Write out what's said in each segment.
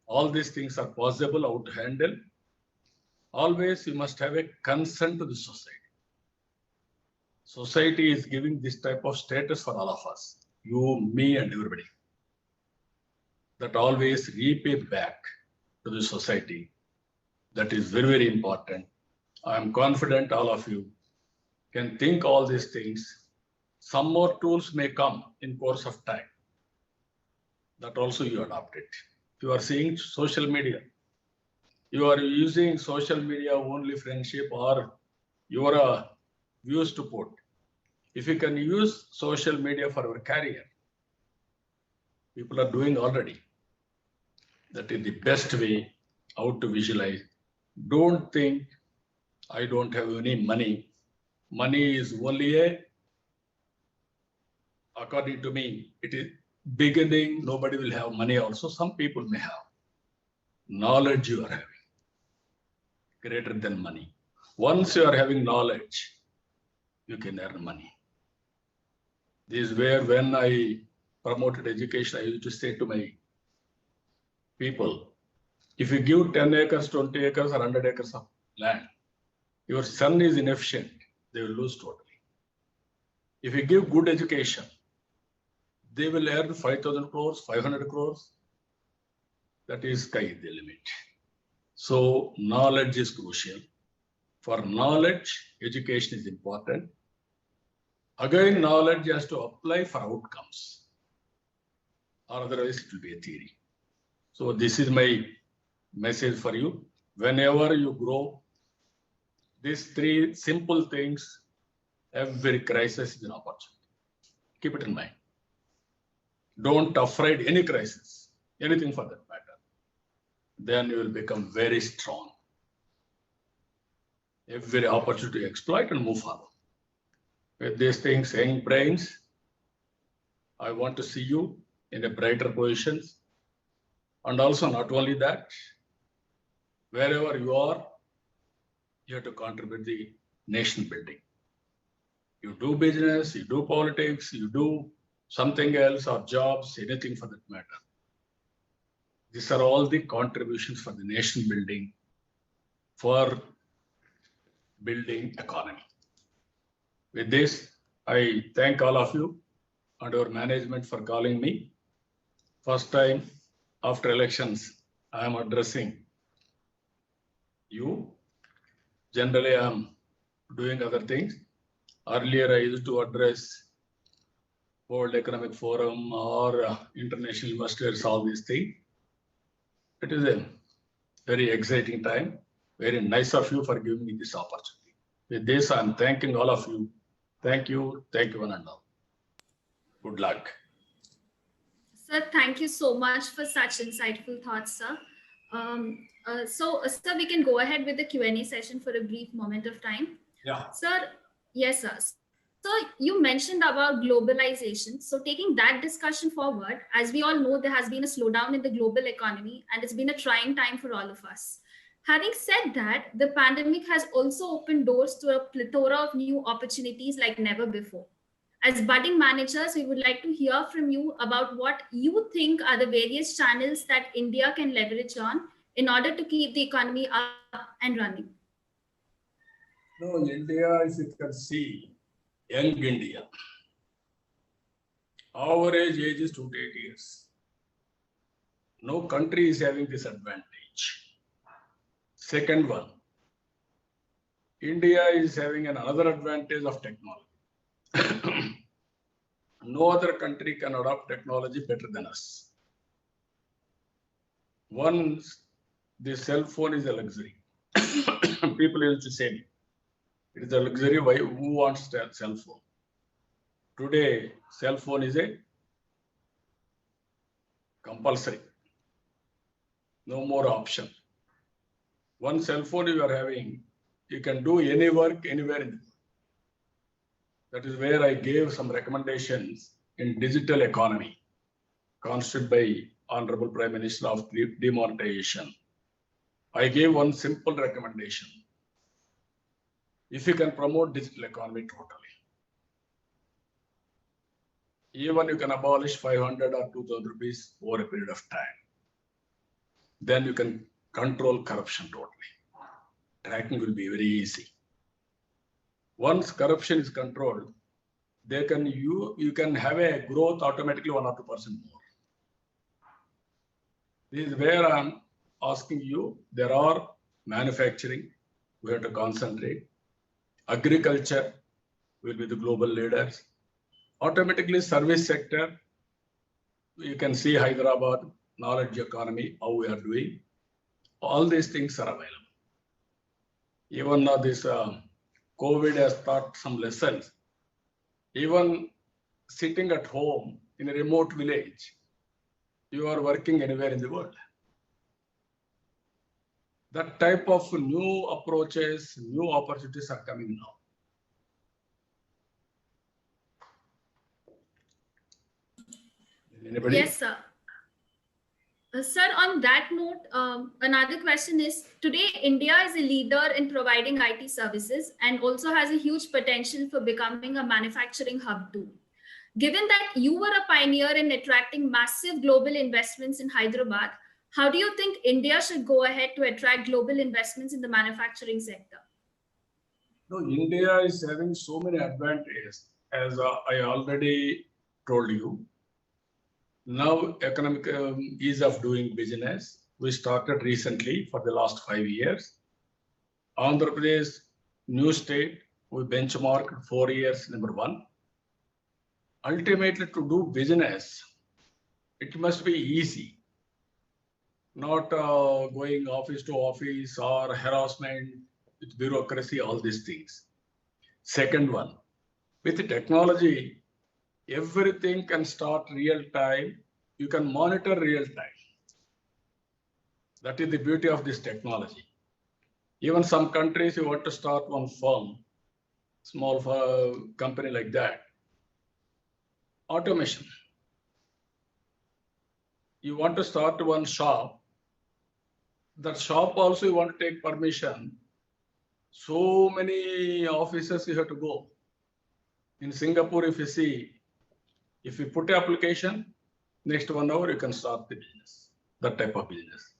All these things are possible, how to handle. Always you must have a concern to the society. Society is giving this type of status for all of us, you, me, and everybody. That always repay back to the society. That is very, very important. I am confident all of you can think all these things. Some more tools may come in course of time. That also you adopt it. You are seeing social media. You are using social media only friendship or your views to put. If you can use social media for your career, people are doing already. That is the best way how to visualize. Don't think I don't have any money. Money is only according to me, it is beginning. Nobody will have money also. Some people may have. Knowledge you are having greater than money. Once you are having knowledge, you can earn money. This is where when I promoted education, I used to say to my people, if you give 10 acres, 20 acres or 100 acres of land, your son is inefficient, they will lose totally. If you give good education, they will earn 5,000 crores, 500 crores. That is sky the limit. So knowledge is crucial. For knowledge, education is important. Again, knowledge has to apply for outcomes, or otherwise it will be a theory. So this is my message for you. Whenever you grow, these three simple things, every crisis is an opportunity. Keep it in mind. Don't afraid any crisis, anything for that matter. Then you will become very strong. Every opportunity to exploit and move forward. With these things, young brains, I want to see you in a brighter positions. And also not only that, wherever you are, you have to contribute the nation building. You do business, you do politics, you do something else or jobs, anything for that matter. These are all the contributions for the nation building, for building economy. With this, I thank all of you and our management for calling me. First time after elections, I am addressing you. Generally, I am doing other things. Earlier, I used to address World Economic Forum or international investors, all these things. It is a very exciting time. Very nice of you for giving me this opportunity. With this, I am thanking all of you. Thank you one and all. Good luck. Sir, thank you so much for such insightful thoughts, sir. Sir, we can go ahead with the Q&A session for a brief moment of time. Yeah. Sir, yes, sir. So you mentioned about globalization. So taking that discussion forward, as we all know, there has been a slowdown in the global economy and it's been a trying time for all of us. Having said that, the pandemic has also opened doors to a plethora of new opportunities like never before. As budding managers, we would like to hear from you about what you think are the various channels that India can leverage on in order to keep the economy up and running. No, India, if you can see, young India, average age is 28 years. No country is having this advantage. Second one, India is having another advantage of technology. No other country can adopt technology better than us. One, the cell phone is a luxury. People used to say, it is a luxury, why, who wants a cell phone? Today, cell phone is a compulsory. No more option. One cell phone you are having, you can do any work anywhere in the world. That is where I gave some recommendations in digital economy, constituted by Honorable Prime Minister of demonetization. I gave one simple recommendation. If you can promote digital economy totally, even you can abolish 500 or 2,000 rupees over a period of time. then you can control corruption totally. Tracking will be very easy. Once corruption is controlled, you can have a growth automatically 1 or 2% more. This is where I'm asking you. There are manufacturing, we have to concentrate. Agriculture will be the global leaders. Automatically service sector, you can see Hyderabad, knowledge economy, how we are doing. All these things are available. Even now this COVID has taught some lessons. Even sitting at home in a remote village, you are working anywhere in the world. That type of new approaches, new opportunities are coming now. Anybody? Yes, sir. Sir, on that note, another question is, today India is a leader in providing IT services and also has a huge potential for becoming a manufacturing hub too. Given that you were a pioneer in attracting massive global investments in Hyderabad, how do you think India should go ahead to attract global investments in the manufacturing sector? No, India is having so many advantages, as I already told you. Now, economic ease of doing business, we started recently for the last 5 years. Andhra Pradesh, new state, we benchmarked 4 years, number 1. Ultimately, to do business, it must be easy, not going office to office or harassment with bureaucracy, all these things. Second one, with the technology, everything can start real time. You can monitor real time. That is the beauty of this technology. Even some countries, you want to start one firm, small company like that. Automation. You want to start one shop. That shop also you want to take permission. So many offices you have to go. In Singapore, if you see, if you put an application, next 1 hour you can start the business, that type of business.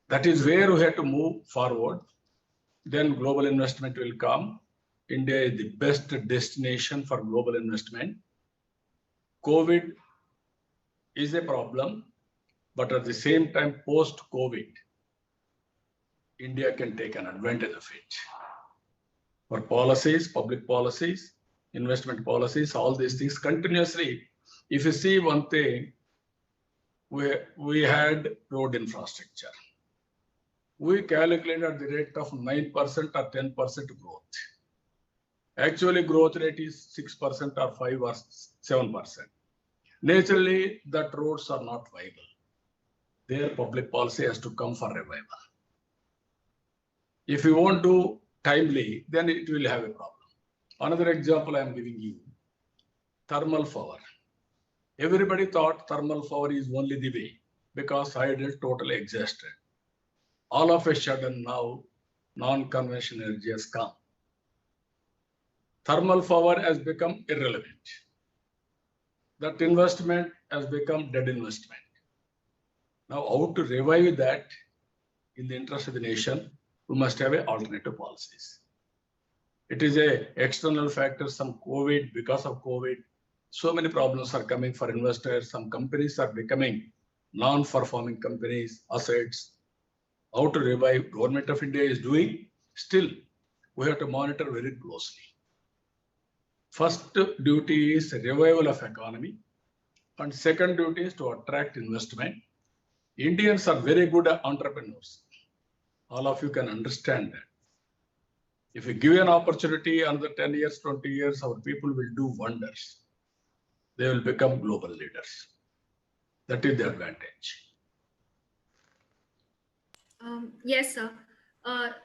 That is where we have to move forward. Then global investment will come. India is the best destination for global investment. COVID is a problem, but at the same time, post-COVID, India can take an advantage of it. For policies, public policies, investment policies, all these things continuously. If you see one thing, we had road infrastructure. We calculated at the rate of 9% or 10% growth. Actually, growth rate is 6% or 5 or 7%. Naturally, that roads are not viable. Their public policy has to come for revival. If you won't do timely, then it will have a problem. Another example I am giving you, thermal power. Everybody thought thermal power is only the way because hydel totally exhausted. All of a sudden now, non-conventional energy has come. Thermal power has become irrelevant. That investment has become dead investment. Now, how to revive that in the interest of the nation, we must have alternative policies. It is a external factor, some COVID, because of COVID, so many problems are coming for investors. Some companies are becoming non-performing companies, assets. How to revive, Government of India is doing. Still, we have to monitor very closely. First duty is revival of economy, and second duty is to attract investment. Indians are very good entrepreneurs. All of you can understand that. If you give an opportunity, another 10 years, 20 years, our people will do wonders. They will become global leaders. That is the advantage. Yes, sir.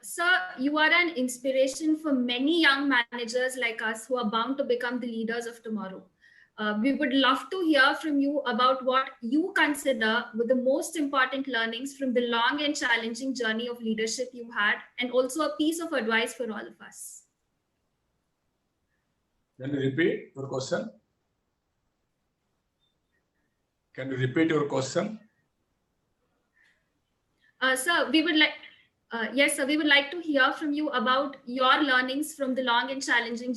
Sir, you are an inspiration for many young managers like us who are bound to become the leaders of tomorrow. We would love to hear from you about what you consider were the most important learnings from the long and challenging journey of leadership you had, and also a piece of advice for all of us. Can you repeat your question? Can you repeat your question? Sir, we would like, yes, sir, we would like to hear from you about your learnings from the long and challenging journey